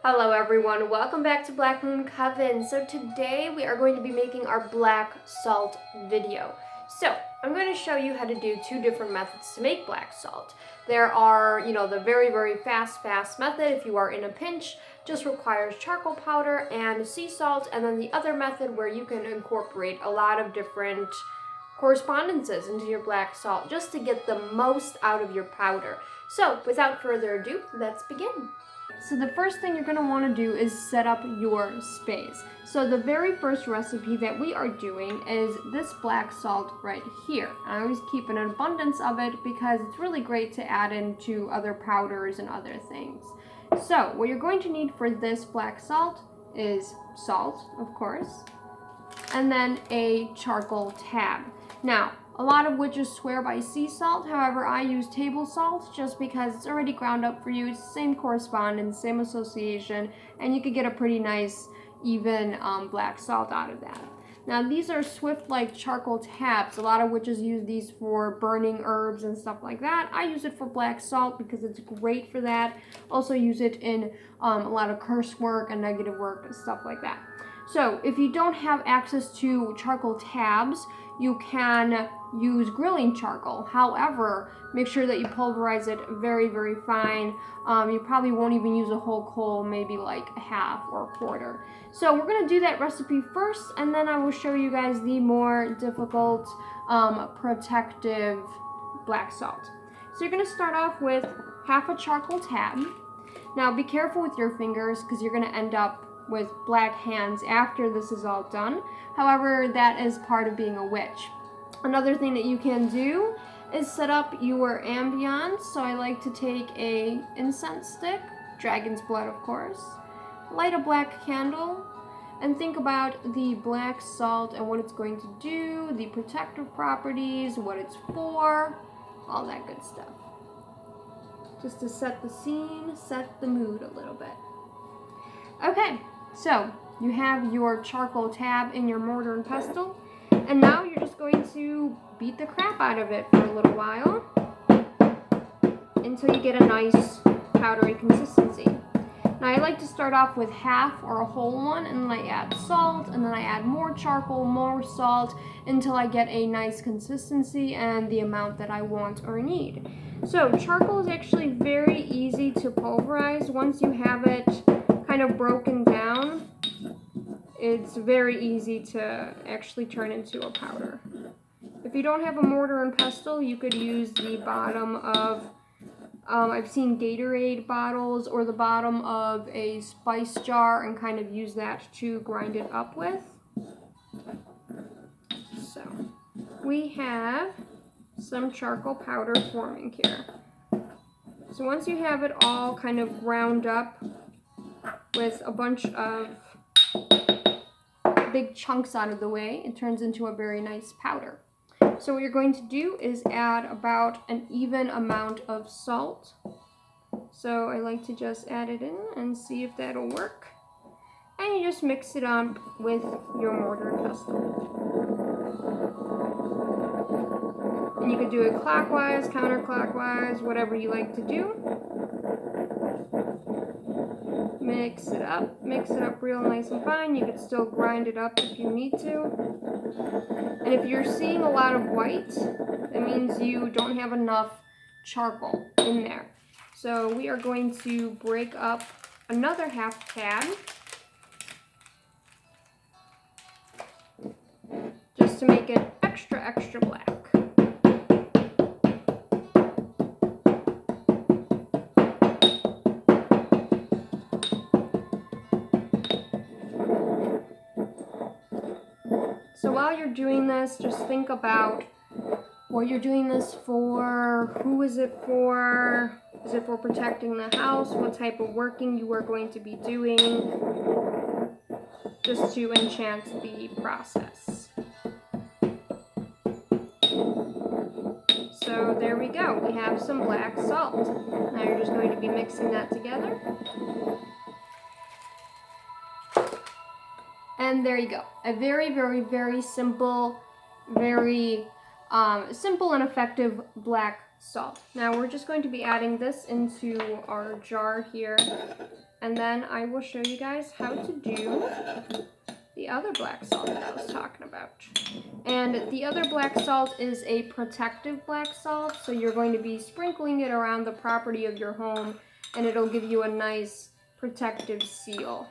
Hello everyone, welcome back to Black Moon Coven. So today we are going to be making our black salt video. So I'm going to show you how to do two different methods to make black salt. There are, the very fast method if you are in a pinch, just requires charcoal powder and sea salt, and then the other method where you can incorporate a lot of different correspondences into your black salt just to get the most out of your powder. So without further ado, let's begin. So the first thing you're going to want to do is set up your space. So the very first recipe that we are doing is this black salt right here. I always keep an abundance of it because it's really great to add into other powders and other things. So what you're going to need for this black salt is salt, of course, and then a charcoal tab. Now, a lot of witches swear by sea salt, however I use table salt just because it's already ground up for you. It's the same correspondence, same association, and you could get a pretty nice even black salt out of that. Now these are Swift-like charcoal tabs. A lot of witches use these for burning herbs and stuff like that. I use it for black salt because it's great for that. Also use it in a lot of curse work and negative work and stuff like that. So if you don't have access to charcoal tabs, you can use grilling charcoal. However, make sure that you pulverize it very fine. You probably won't even use a whole coal, maybe like a half or a quarter. So we're going to do that recipe first, and then I will show you guys the more difficult protective black salt. So you're going to start off with half a charcoal tab. Now be careful with your fingers because you're going to end up with black hands after this is all done. However, that is part of being a witch. Another thing that you can do is set up your ambience. So I like to take a incense stick, dragon's blood of course, light a black candle, and think about the black salt and what it's going to do, the protective properties, what it's for, all that good stuff. Just to set the scene, set the mood a little bit. Okay, so you have your charcoal tab in your mortar and pestle, and now you're just going to beat the crap out of it for a little while until you get a nice powdery consistency. Now I like to start off with half or a whole one, and then I add salt, and then I add more charcoal, more salt, until I get a nice consistency and the amount that I want or need. So charcoal is actually very easy to pulverize. Once you have it kind of broken down, it's very easy to actually turn into a powder. If you don't have a mortar and pestle, you could use the bottom of, I've seen Gatorade bottles, or the bottom of a spice jar, and kind of use that to grind it up with. So we have some charcoal powder forming here. So once you have it all kind of ground up with a bunch of big chunks out of the way, it turns into a very nice powder. So what you're going to do is add about an even amount of salt. So I like to just add it in and see if that'll work. And you just mix it up with your mortar and pestle. And you could do it clockwise, counterclockwise, whatever you like to do. Mix it up real nice and fine. You could still grind it up if you need to. And if you're seeing a lot of white, that means you don't have enough charcoal in there. So we are going to break up another half tab just to make it extra black. So while you're doing this, just think about what you're doing this for, who is it for, is it for protecting the house, what type of working you are going to be doing, just to enchant the process. So there we go, we have some black salt. Now you're just going to be mixing that together. And there you go. A very simple, simple and effective black salt. Now we're just going to be adding this into our jar here, and then I will show you guys how to do the other black salt that I was talking about. And the other black salt is a protective black salt, so you're going to be sprinkling it around the property of your home, and it'll give you a nice protective seal.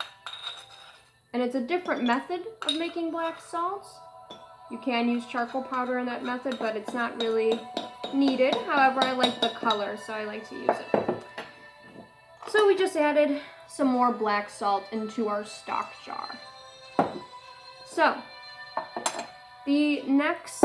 And it's a different method of making black salt. You can use charcoal powder in that method, but it's not really needed. However, I like the color, so I like to use it. So we just added some more black salt into our stock jar. So, the next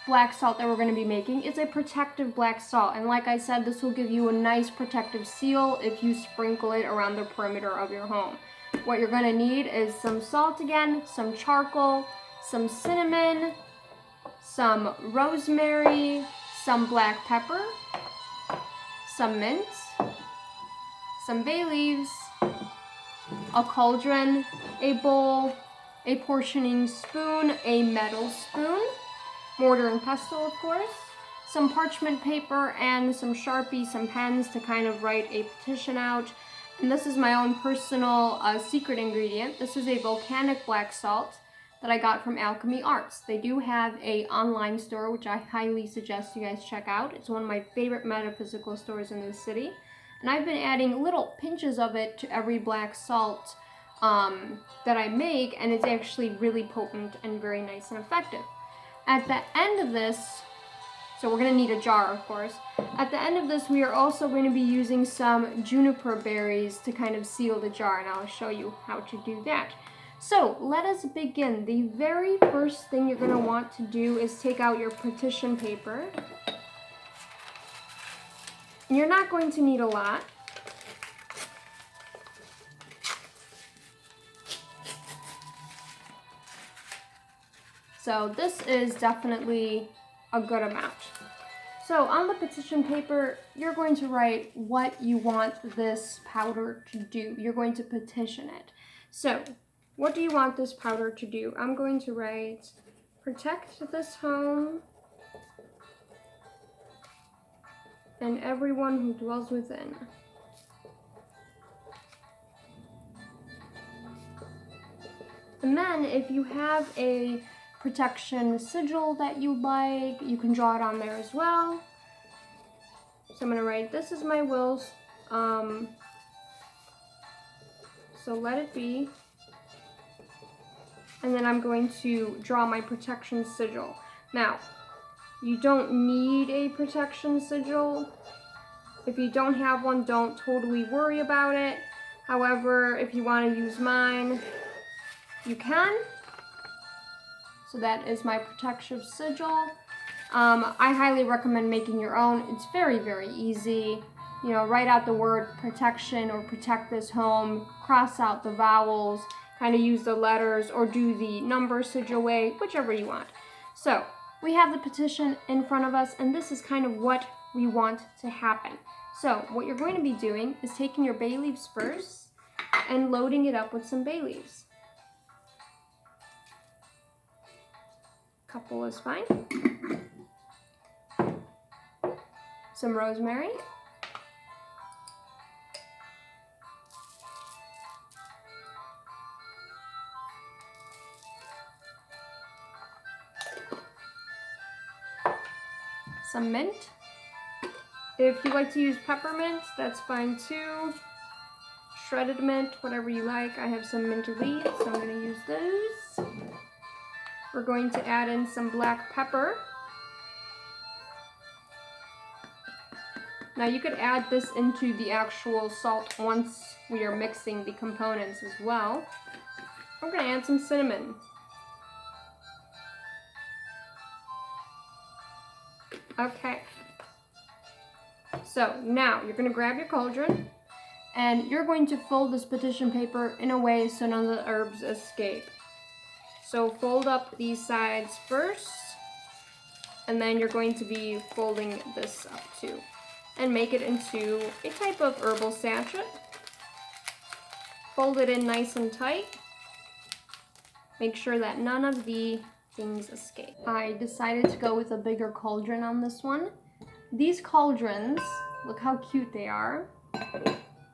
black salt that we're going to be making is a protective black salt. And like I said, this will give you a nice protective seal if you sprinkle it around the perimeter of your home. What you're going to need is some salt again, some charcoal, some cinnamon, some rosemary, some black pepper, some mint, some bay leaves, a cauldron, a bowl, a portioning spoon, a metal spoon, mortar and pestle, of course, some parchment paper, and some Sharpie, some pens to kind of write a petition out. And this is my own personal secret ingredient. This is a volcanic black salt that I got from Alchemy Arts. They do have an online store, which I highly suggest you guys check out. It's one of my favorite metaphysical stores in this city. And I've been adding little pinches of it to every black salt that I make, and it's actually really potent and very nice and effective. At the end of this, so we're going to need a jar, of course. At the end of this, we are also going to be using some juniper berries to kind of seal the jar, and I'll show you how to do that. So let us begin. The very first thing you're going to want to do is take out your petition paper. And you're not going to need a lot. So this is definitely a good amount. So on the petition paper, you're going to write what you want this powder to do. You're going to petition it. So what do you want this powder to do? I'm going to write, protect this home and everyone who dwells within. And then if you have a protection sigil that you like, you can draw it on there as well. So I'm going to write, this is my will, so let it be. And then I'm going to draw my protection sigil. Now, you don't need a protection sigil. If you don't have one, don't totally worry about it. However, if you want to use mine, you can. So that is my protective sigil. I highly recommend making your own. It's very, very easy. You know, write out the word protection or protect this home, cross out the vowels, kind of use the letters or do the number sigil way, whichever you want. So we have the petition in front of us, and this is kind of what we want to happen. So what you're going to be doing is taking your bay leaves first and loading it up with some bay leaves. Couple is fine. Some rosemary. Some mint. If you like to use peppermint, that's fine too. Shredded mint, whatever you like. I have some mint leaves, so I'm going to use those. We're going to add in some black pepper. Now you could add this into the actual salt once we are mixing the components as well. We're going to add some cinnamon. Okay. So now you're going to grab your cauldron and you're going to fold this petition paper in a way so none of the herbs escape. So fold up these sides first, and then you're going to be folding this up too. And make it into a type of herbal sachet. Fold it in nice and tight. Make sure that none of the things escape. I decided to go with a bigger cauldron on this one. These cauldrons, look how cute they are.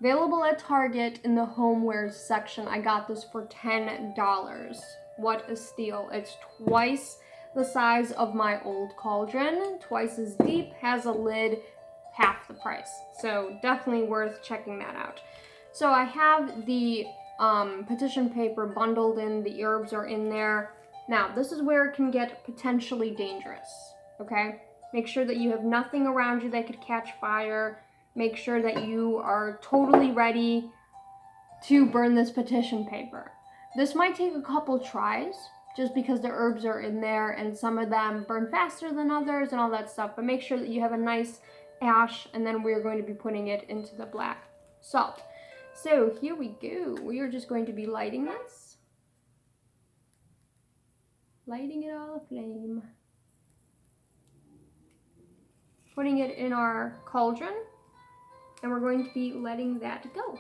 Available at Target in the homewares section. I got this for $10. What a steal. It's twice the size of my old cauldron, twice as deep, has a lid, half the price. So definitely worth checking that out. So I have the petition paper bundled in, the herbs are in there. Now, this is where it can get potentially dangerous, okay? Make sure that you have nothing around you that could catch fire. Make sure that you are totally ready to burn this petition paper. This might take a couple tries, just because the herbs are in there and some of them burn faster than others and all that stuff, but make sure that you have a nice ash, and then we're going to be putting it into the black salt. So here we go. We are just going to be lighting this. Lighting it all aflame. Putting it in our cauldron, and we're going to be letting that go.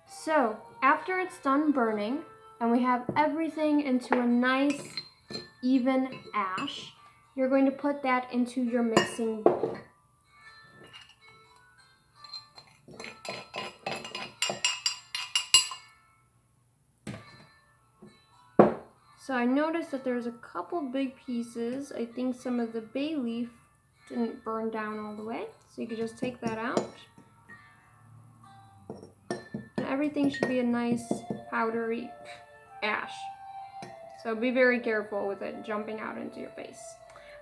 So after it's done burning and we have everything into a nice even ash, you're going to put that into your mixing bowl. So I noticed that there's a couple big pieces. I think some of the bay leaf didn't burn down all the way, so you could just take that out. Everything should be a nice powdery ash. So be very careful with it jumping out into your face.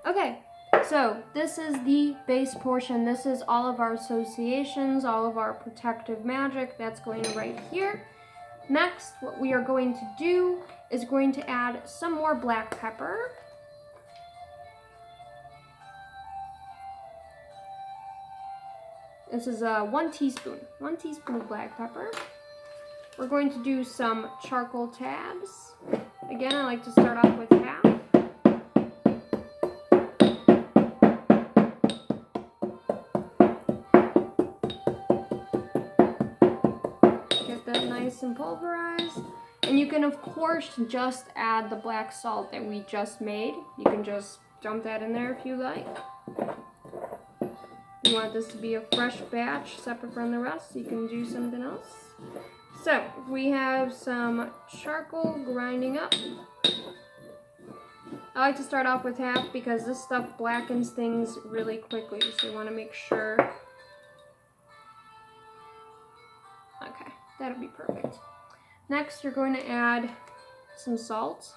Okay, so this is the base portion. This is all of our associations, all of our protective magic. That's going right here. Next, what we are going to do is going to add some more black pepper. This is 1 teaspoon of black pepper. We're going to do some charcoal tabs. Again, I like to start off with half. Get that nice and pulverized. And you can, of course, just add the black salt that we just made. You can just dump that in there if you like. You want this to be a fresh batch, separate from the rest, so you can do something else. So, we have some charcoal grinding up. I like to start off with half because this stuff blackens things really quickly, so you want to make sure. Okay, that'll be perfect. Next, you're going to add some salt.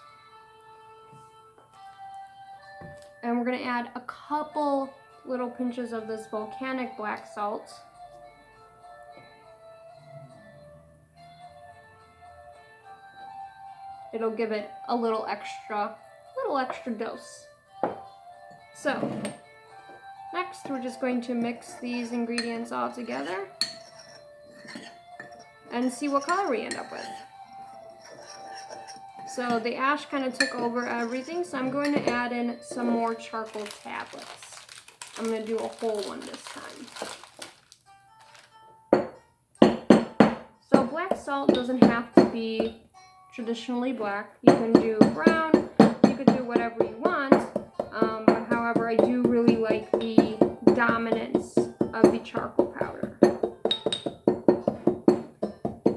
And we're going to add a couple little pinches of this volcanic black salt. It'll give it a little extra dose. So, next we're just going to mix these ingredients all together and see what color we end up with. So the ash kind of took over everything, so I'm going to add in some more charcoal tablets. I'm going to do a whole one this time. So black salt doesn't have to be traditionally black. You can do brown, you could do whatever you want, but however I do really like the dominance of the charcoal powder.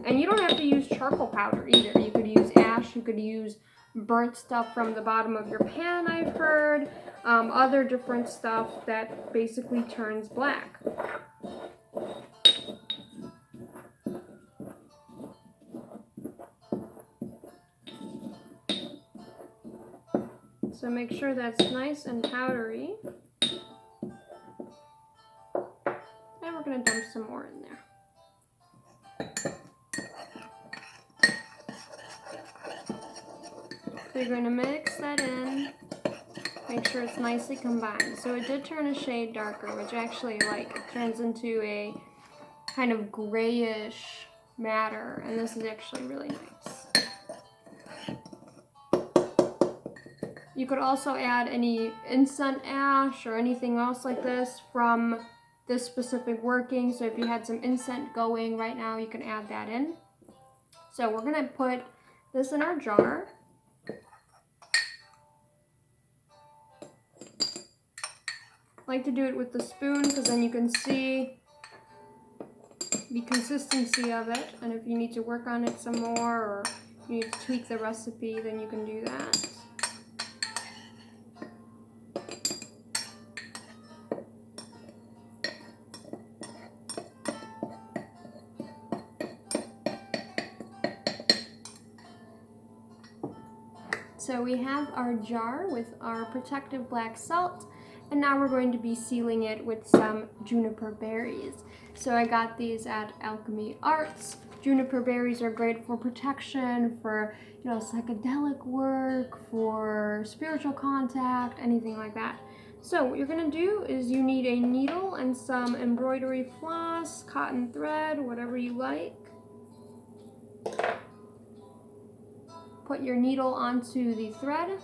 And you don't have to use charcoal powder either. You could use ash, you could use burnt stuff from the bottom of your pan, I've heard, other different stuff that basically turns black. So make sure that's nice and powdery. And we're going to dump some more in there. So you're going to mix that in. Make sure it's nicely combined. So it did turn a shade darker, which I actually like. It turns into a kind of grayish matter, and this is actually really nice. You could also add any incense ash or anything else like this from this specific working. So if you had some incense going right now, you can add that in. So we're gonna put this in our jar. I like to do it with the spoon because then you can see the consistency of it, and if you need to work on it some more or you need to tweak the recipe, then you can do that. So we have our jar with our protective black salt, and now we're going to be sealing it with some juniper berries. So I got these at Alchemy Arts. Juniper berries are great for protection, for psychedelic work, for spiritual contact, anything like that. So what you're gonna do is you need a needle and some embroidery floss, cotton thread, whatever you like. Put your needle onto the thread.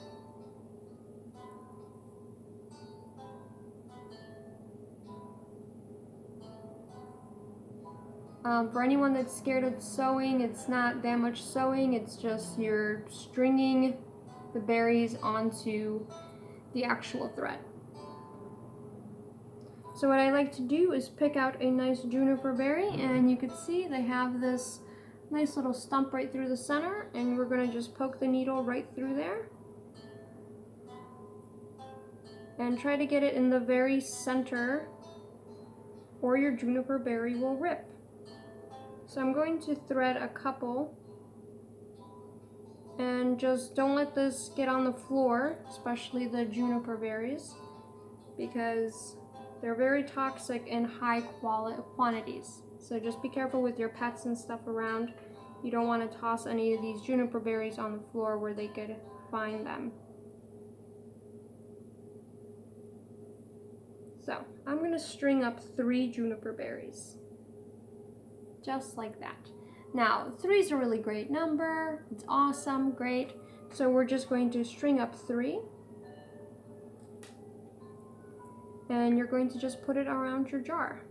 For anyone that's scared of sewing, it's not that much sewing, it's just you're stringing the berries onto the actual thread. So what I like to do is pick out a nice juniper berry, and you can see they have this nice little stump right through the center, and we're going to just poke the needle right through there and try to get it in the very center or your juniper berry will rip. So I'm going to thread a couple, and just don't let this get on the floor, especially the juniper berries, because they're very toxic in high quantities. So just be careful with your pets and stuff around. You don't want to toss any of these juniper berries on the floor where they could find them. So I'm going to string up 3 juniper berries. Just like that. Now, 3 is a really great number. It's awesome, great. So we're just going to string up 3. And you're going to just put it around your jar.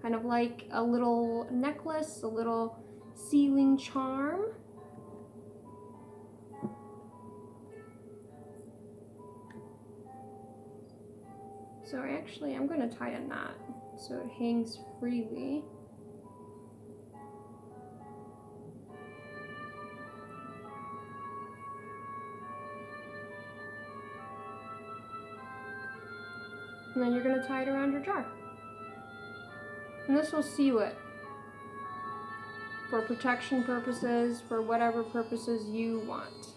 Kind of like a little necklace, a little sealing charm. So I'm going to tie a knot so it hangs freely. And then you're going to tie it around your jar. And this will seal it for protection purposes, for whatever purposes you want.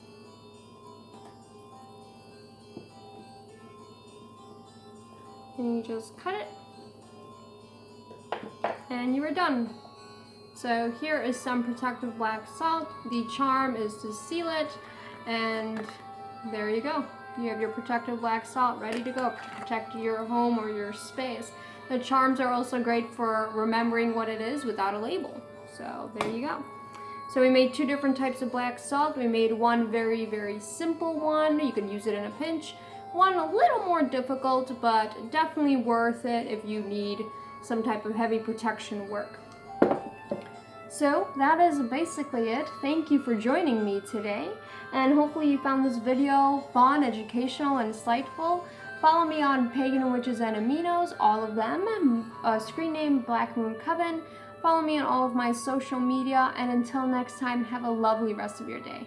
And you just cut it, and you are done. So here is some protective black salt. The charm is to seal it, and there you go. You have your protective black salt ready to go to protect your home or your space. The charms are also great for remembering what it is without a label. So there you go. So we made 2 different types of black salt. We made one very, very simple one. You can use it in a pinch. One a little more difficult, but definitely worth it if you need some type of heavy protection work. So that is basically it. Thank you for joining me today, and hopefully you found this video fun, educational, and insightful. Follow me on Pagan Witches and Aminos, all of them, screen name Black Moon Coven. Follow me on all of my social media, and until next time, have a lovely rest of your day.